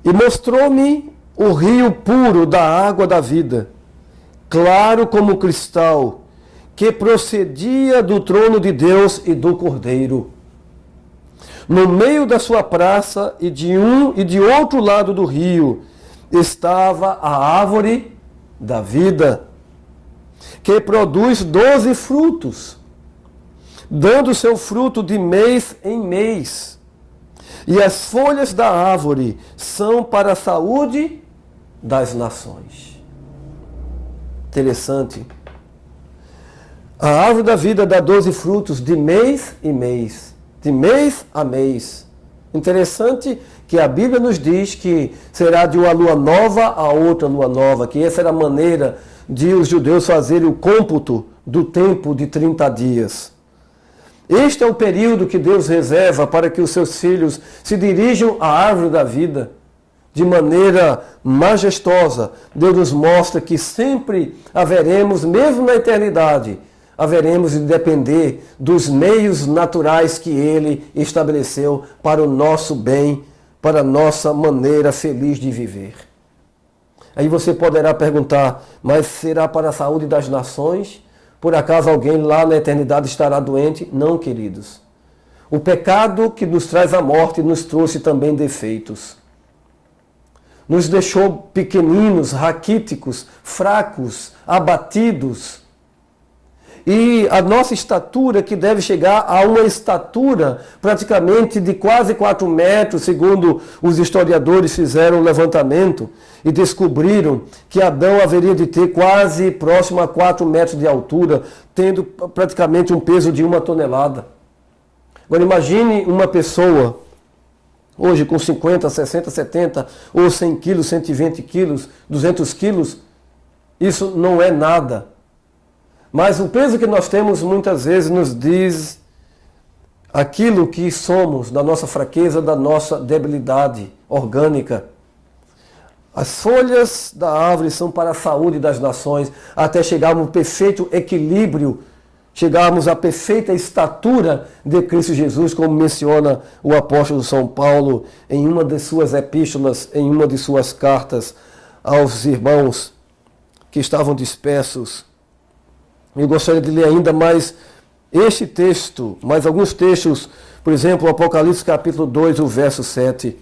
A: E mostrou-me o rio puro da água da vida, claro como cristal, que procedia do trono de Deus e do Cordeiro. No meio da sua praça e de um e de outro lado do rio estava a árvore da vida, que produz 12 frutos, dando seu fruto de mês em mês. E as folhas da árvore são para a saúde das nações. Interessante. A árvore da vida dá 12 frutos de mês em mês, de mês a mês. Interessante que a Bíblia nos diz que será de uma lua nova a outra lua nova, que essa era a maneira de os judeus fazerem o cômputo do tempo de 30 dias. Este é o período que Deus reserva para que os seus filhos se dirijam à árvore da vida de maneira majestosa. Deus nos mostra que sempre haveremos, mesmo na eternidade, haveremos de depender dos meios naturais que Ele estabeleceu para o nosso bem, para a nossa maneira feliz de viver. Aí você poderá perguntar, mas será para a saúde das nações? Por acaso alguém lá na eternidade estará doente? Não, queridos. O pecado que nos traz a morte nos trouxe também defeitos. Nos deixou pequeninos, raquíticos, fracos, abatidos. E a nossa estatura, que deve chegar a uma estatura praticamente de quase 4 metros, segundo os historiadores fizeram um levantamento e descobriram que Adão haveria de ter quase próximo a 4 metros de altura, tendo praticamente um peso de 1 tonelada. Agora imagine uma pessoa hoje com 50, 60, 70 ou 100 quilos, 120 quilos, 200 quilos, isso não é nada. Mas o peso que nós temos muitas vezes nos diz aquilo que somos, da nossa fraqueza, da nossa debilidade orgânica. As folhas da árvore são para a saúde das nações, até chegarmos ao perfeito equilíbrio, chegarmos à perfeita estatura de Cristo Jesus, como menciona o apóstolo São Paulo em uma de suas epístolas, em uma de suas cartas aos irmãos que estavam dispersos. Eu gostaria de ler ainda mais este texto, mais alguns textos, por exemplo, o Apocalipse capítulo 2, o verso 7.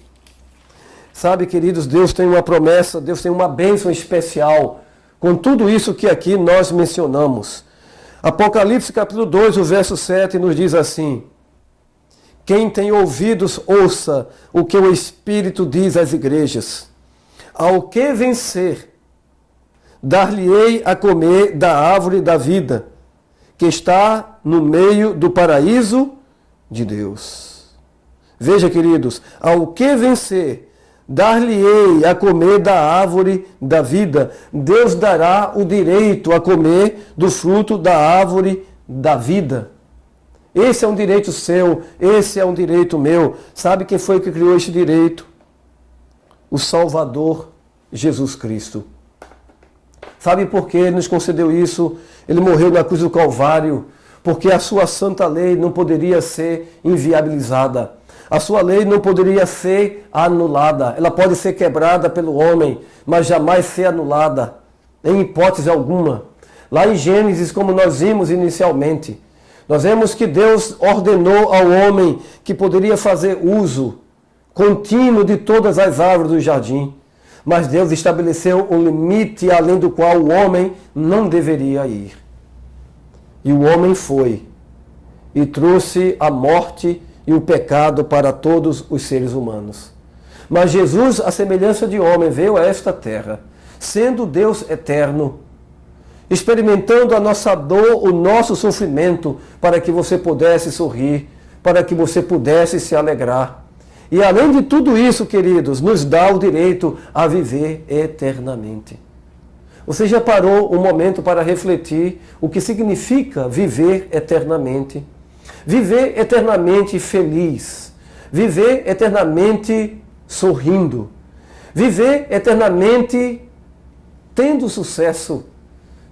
A: Sabe, queridos, Deus tem uma promessa, Deus tem uma bênção especial com tudo isso que aqui nós mencionamos. Apocalipse capítulo 2, o verso 7 nos diz assim: quem tem ouvidos, ouça o que o Espírito diz às igrejas. Ao que vencer, dar-lhe-ei a comer da árvore da vida, que está no meio do paraíso de Deus. Veja, queridos, ao que vencer, dar-lhe-ei a comer da árvore da vida. Deus dará o direito a comer do fruto da árvore da vida. Esse é um direito seu, esse é um direito meu. Sabe quem foi que criou este direito? O Salvador, Jesus Cristo. Sabe por que ele nos concedeu isso? Ele morreu na cruz do Calvário, porque a sua santa lei não poderia ser inviabilizada. A sua lei não poderia ser anulada. Ela pode ser quebrada pelo homem, mas jamais ser anulada, em hipótese alguma. Lá em Gênesis, como nós vimos inicialmente, nós vemos que Deus ordenou ao homem que poderia fazer uso contínuo de todas as árvores do jardim. Mas Deus estabeleceu um limite além do qual o homem não deveria ir. E o homem foi e trouxe a morte e o pecado para todos os seres humanos. Mas Jesus, à semelhança de homem, veio a esta terra, sendo Deus eterno, experimentando a nossa dor, o nosso sofrimento, para que você pudesse sorrir, para que você pudesse se alegrar. E além de tudo isso, queridos, nos dá o direito a viver eternamente. Você já parou um momento para refletir o que significa viver eternamente? Viver eternamente feliz. Viver eternamente sorrindo. Viver eternamente tendo sucesso.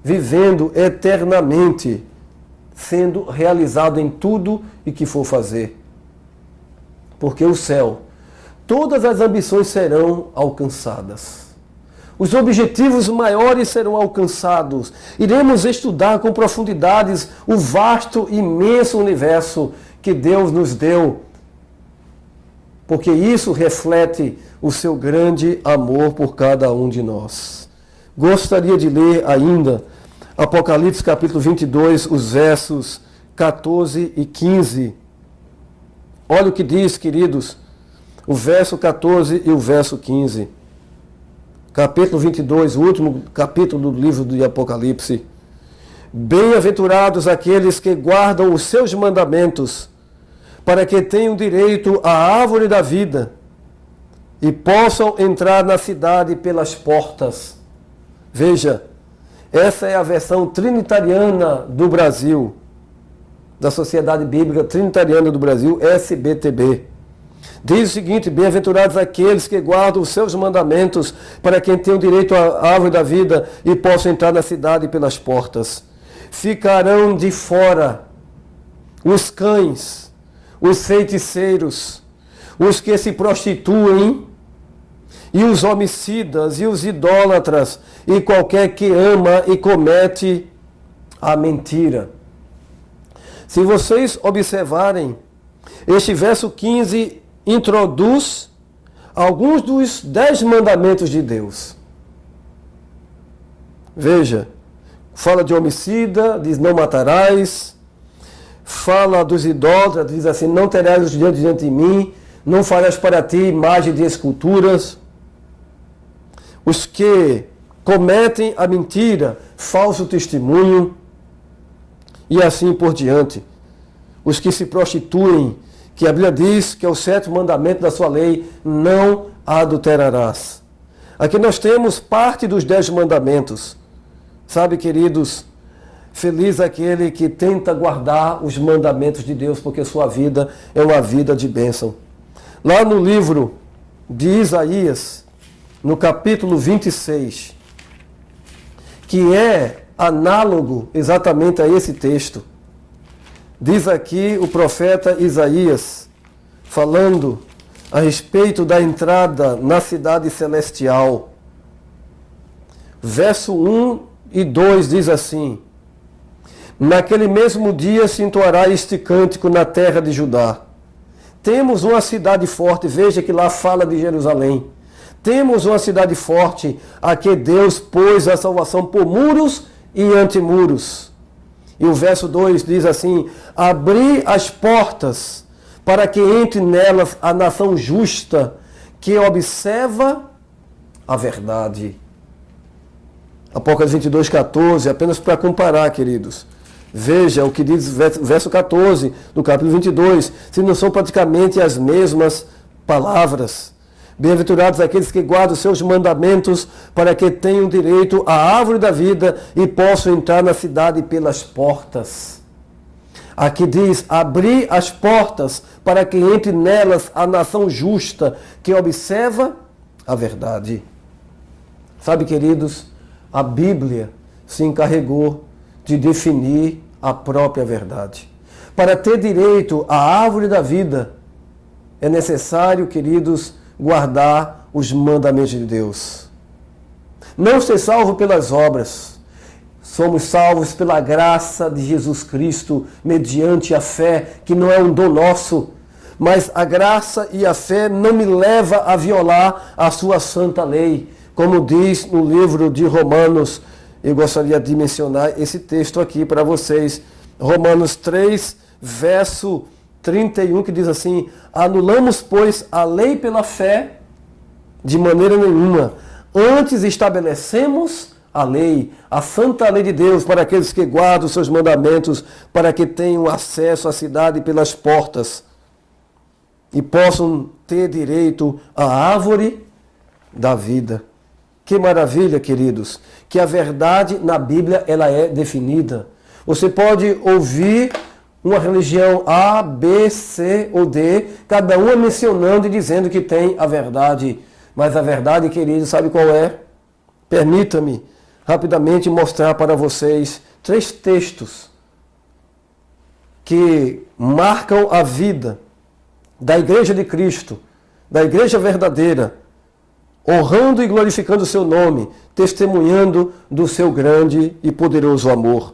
A: Vivendo eternamente, sendo realizado em tudo e que for fazer. Porque o céu, todas as ambições serão alcançadas. Os objetivos maiores serão alcançados. Iremos estudar com profundidades o vasto, imenso universo que Deus nos deu. Porque isso reflete o seu grande amor por cada um de nós. Gostaria de ler ainda Apocalipse capítulo 22, os versos 14 e 15. Olha o que diz, queridos, o verso 14 e o verso 15. Capítulo 22, o último capítulo do livro do Apocalipse. Bem-aventurados aqueles que guardam os seus mandamentos, para que tenham direito à árvore da vida e possam entrar na cidade pelas portas. Veja, essa é a versão trinitariana do Brasil, da Sociedade Bíblica Trinitariana do Brasil, SBTB. Diz o seguinte: bem-aventurados aqueles que guardam os seus mandamentos, para quem tem o direito à árvore da vida e possam entrar na cidade pelas portas. Ficarão de fora os cães, os feiticeiros, os que se prostituem e os homicidas, e os idólatras, e qualquer que ama e comete a mentira. Se vocês observarem, este verso 15 introduz alguns dos 10 mandamentos de Deus. Veja, fala de homicida, diz não matarás, fala dos idólatras, diz assim, não terás os diante de mim, não farás para ti imagem de esculturas. Os que cometem a mentira, falso testemunho, e assim por diante. Os que se prostituem, que a Bíblia diz que é o 7º mandamento da sua lei, não adulterarás. Aqui nós temos parte dos 10 mandamentos. Sabe, queridos, feliz aquele que tenta guardar os mandamentos de Deus, porque sua vida é uma vida de bênção. Lá no livro de Isaías, no capítulo 26, que é análogo exatamente a esse texto, diz aqui o profeta Isaías, falando a respeito da entrada na cidade celestial. Verso 1 e 2 diz assim: naquele mesmo dia se entoará este cântico na terra de Judá. Temos uma cidade forte, veja que lá fala de Jerusalém. Temos uma cidade forte, a que Deus pôs a salvação por muros e antemuros. E o verso 2 diz assim: abri as portas para que entre nelas a nação justa, que observa a verdade. Apocalipse 22, 14, apenas para comparar, queridos. Veja o que diz verso 14 do capítulo 22, se não são praticamente as mesmas palavras. Bem-aventurados aqueles que guardam os seus mandamentos, para que tenham direito à árvore da vida e possam entrar na cidade pelas portas. Aqui diz, abrir as portas para que entre nelas a nação justa, que observa a verdade. Sabe, queridos, a Bíblia se encarregou de definir a própria verdade. Para ter direito à árvore da vida, é necessário, queridos, guardar os mandamentos de Deus. Não ser salvo pelas obras. Somos salvos pela graça de Jesus Cristo, mediante a fé, que não é um dom nosso, mas a graça e a fé não me leva a violar a sua santa lei. Como diz no livro de Romanos, eu gostaria de mencionar esse texto aqui para vocês. Romanos 3, verso 31, que diz assim: anulamos, pois, a lei pela fé? De maneira nenhuma. Antes estabelecemos a lei, a santa lei de Deus, para aqueles que guardam os seus mandamentos, para que tenham acesso à cidade pelas portas e possam ter direito à árvore da vida. Que maravilha, queridos, que a verdade na Bíblia ela é definida. Você pode ouvir uma religião A, B, C ou D, cada uma mencionando e dizendo que tem a verdade. Mas a verdade, queridos, sabe qual é? Permita-me rapidamente mostrar para vocês 3 textos que marcam a vida da Igreja de Cristo, da Igreja verdadeira, honrando e glorificando o seu nome, testemunhando do seu grande e poderoso amor.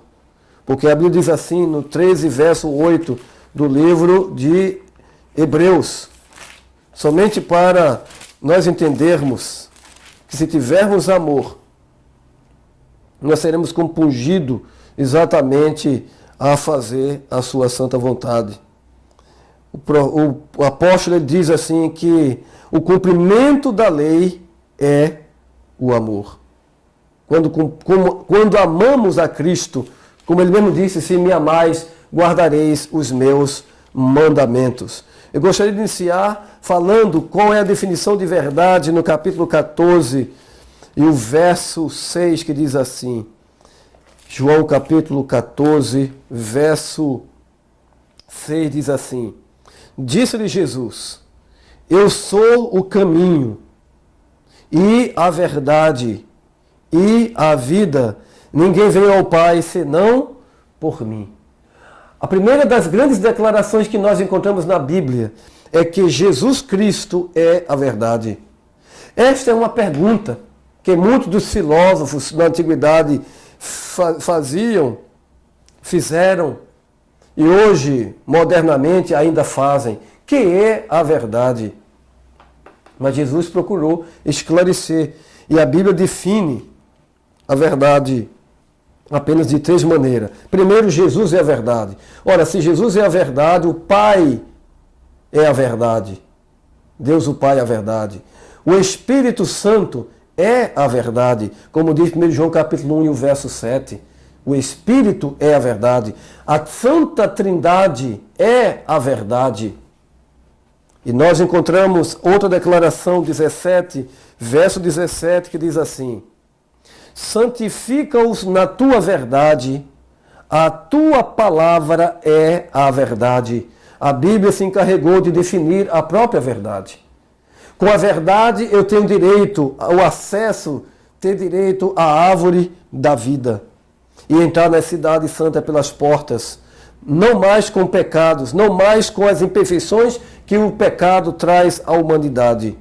A: Porque a Bíblia diz assim, no 13, verso 8 do livro de Hebreus, somente para nós entendermos que se tivermos amor, nós seremos compungidos exatamente a fazer a sua santa vontade. O apóstolo ele diz assim que o cumprimento da lei é o amor. Quando amamos a Cristo, como ele mesmo disse, se me amais, guardareis os meus mandamentos. Eu gostaria de iniciar falando qual é a definição de verdade no capítulo 14 e o verso 6, que diz assim, João capítulo 14, verso 6 diz assim: disse-lhe Jesus, eu sou o caminho e a verdade e a vida. Ninguém veio ao Pai senão por mim. A primeira das grandes declarações que nós encontramos na Bíblia é que Jesus Cristo é a verdade. Esta é uma pergunta que muitos dos filósofos da antiguidade fizeram e hoje, modernamente, ainda fazem. Que é a verdade? Mas Jesus procurou esclarecer. E a Bíblia define a verdade apenas de 3 maneiras. Primeiro, Jesus é a verdade. Ora, se Jesus é a verdade, o Pai é a verdade. Deus o Pai é a verdade. O Espírito Santo é a verdade. Como diz 1 João capítulo 1 e o verso 7. O Espírito é a verdade. A Santa Trindade é a verdade. E nós encontramos outra declaração, 17, verso 17, que diz assim: santifica-os na tua verdade, a tua palavra é a verdade. A Bíblia se encarregou de definir a própria verdade. Com a verdade eu tenho direito ao acesso, tenho direito à árvore da vida. E entrar na cidade santa pelas portas, não mais com pecados, não mais com as imperfeições que o pecado traz à humanidade.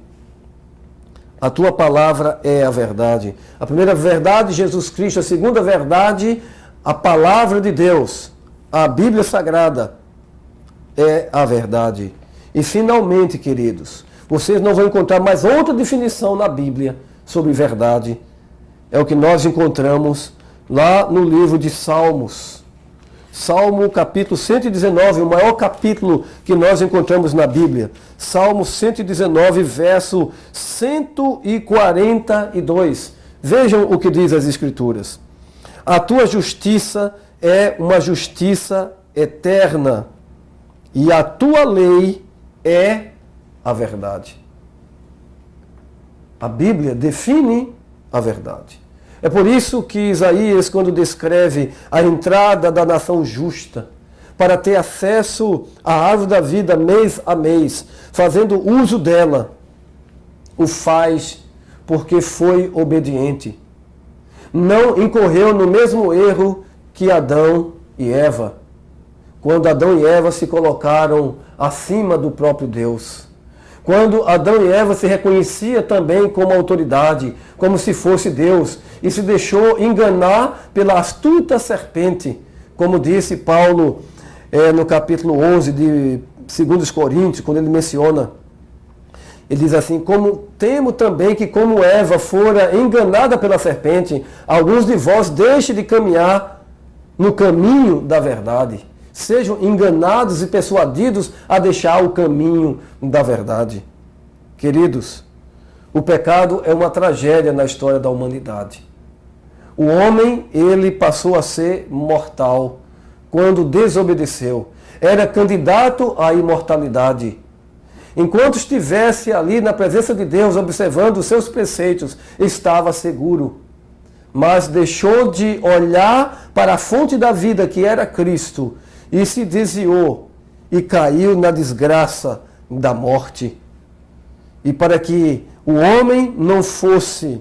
A: A tua palavra é a verdade. A primeira verdade, Jesus Cristo. A segunda verdade, a palavra de Deus. A Bíblia Sagrada é a verdade. E finalmente, queridos, vocês não vão encontrar mais outra definição na Bíblia sobre verdade. É o que nós encontramos lá no livro de Salmos. Salmo capítulo 119, o maior capítulo que nós encontramos na Bíblia. Salmo 119, verso 142. Vejam o que diz as Escrituras. A tua justiça é uma justiça eterna, e a tua lei é a verdade. A Bíblia define a verdade. É por isso que Isaías, quando descreve a entrada da nação justa, para ter acesso à árvore da vida mês a mês, fazendo uso dela, o faz porque foi obediente. Não incorreu no mesmo erro que Adão e Eva, quando Adão e Eva se colocaram acima do próprio Deus. Quando Adão e Eva se reconhecia também como autoridade, como se fosse Deus, e se deixou enganar pela astuta serpente, como disse Paulo no capítulo 11 de 2 Coríntios, quando ele menciona. Ele diz assim: como temo também que, como Eva fora enganada pela serpente, alguns de vós deixem de caminhar no caminho da verdade. Sejam enganados e persuadidos a deixar o caminho da verdade. Queridos, o pecado é uma tragédia na história da humanidade. O homem, ele passou a ser mortal quando desobedeceu. Era candidato à imortalidade. Enquanto estivesse ali na presença de Deus, observando os seus preceitos, estava seguro. Mas deixou de olhar para a fonte da vida, que era Cristo, e se desviou e caiu na desgraça da morte. E para que o homem não fosse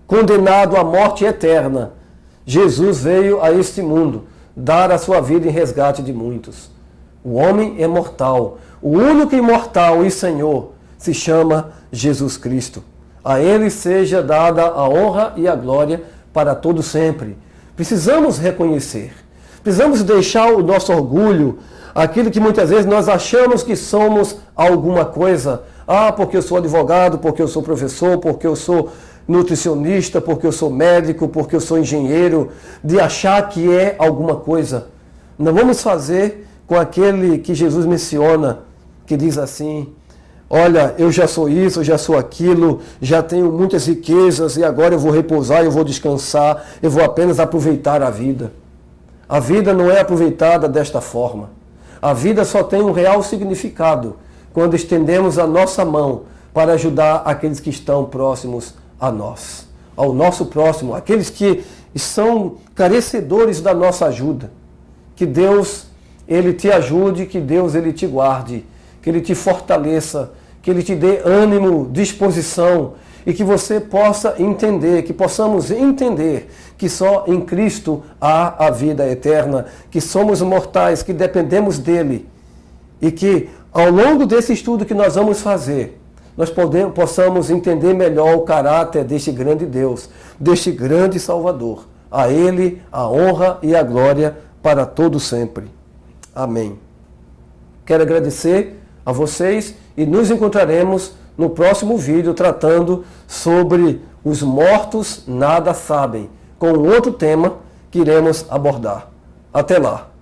A: condenado à morte eterna, Jesus veio a este mundo dar a sua vida em resgate de muitos. O homem é mortal. O único imortal e Senhor se chama Jesus Cristo. A Ele seja dada a honra e a glória para todo sempre. Precisamos reconhecer. Precisamos deixar o nosso orgulho, aquilo que muitas vezes nós achamos que somos alguma coisa. Ah, porque eu sou advogado, porque eu sou professor, porque eu sou nutricionista, porque eu sou médico, porque eu sou engenheiro, de achar que é alguma coisa. Não vamos fazer com aquele que Jesus menciona, que diz assim: olha, eu já sou isso, eu já sou aquilo, já tenho muitas riquezas e agora eu vou repousar, eu vou descansar, eu vou apenas aproveitar a vida. A vida não é aproveitada desta forma. A vida só tem um real significado quando estendemos a nossa mão para ajudar aqueles que estão próximos a nós, ao nosso próximo, aqueles que são carecedores da nossa ajuda. Que Deus, Ele te ajude, que Deus, Ele te guarde, que Ele te fortaleça, que Ele te dê ânimo, disposição, e que você possa entender, que possamos entender que só em Cristo há a vida eterna, que somos mortais, que dependemos dEle, e que ao longo desse estudo que nós vamos fazer, nós possamos entender melhor o caráter deste grande Deus, deste grande Salvador. A Ele a honra e a glória para todo sempre. Amém. Quero agradecer a vocês e nos encontraremos no próximo vídeo tratando sobre os mortos nada sabem, com outro tema que iremos abordar. Até lá!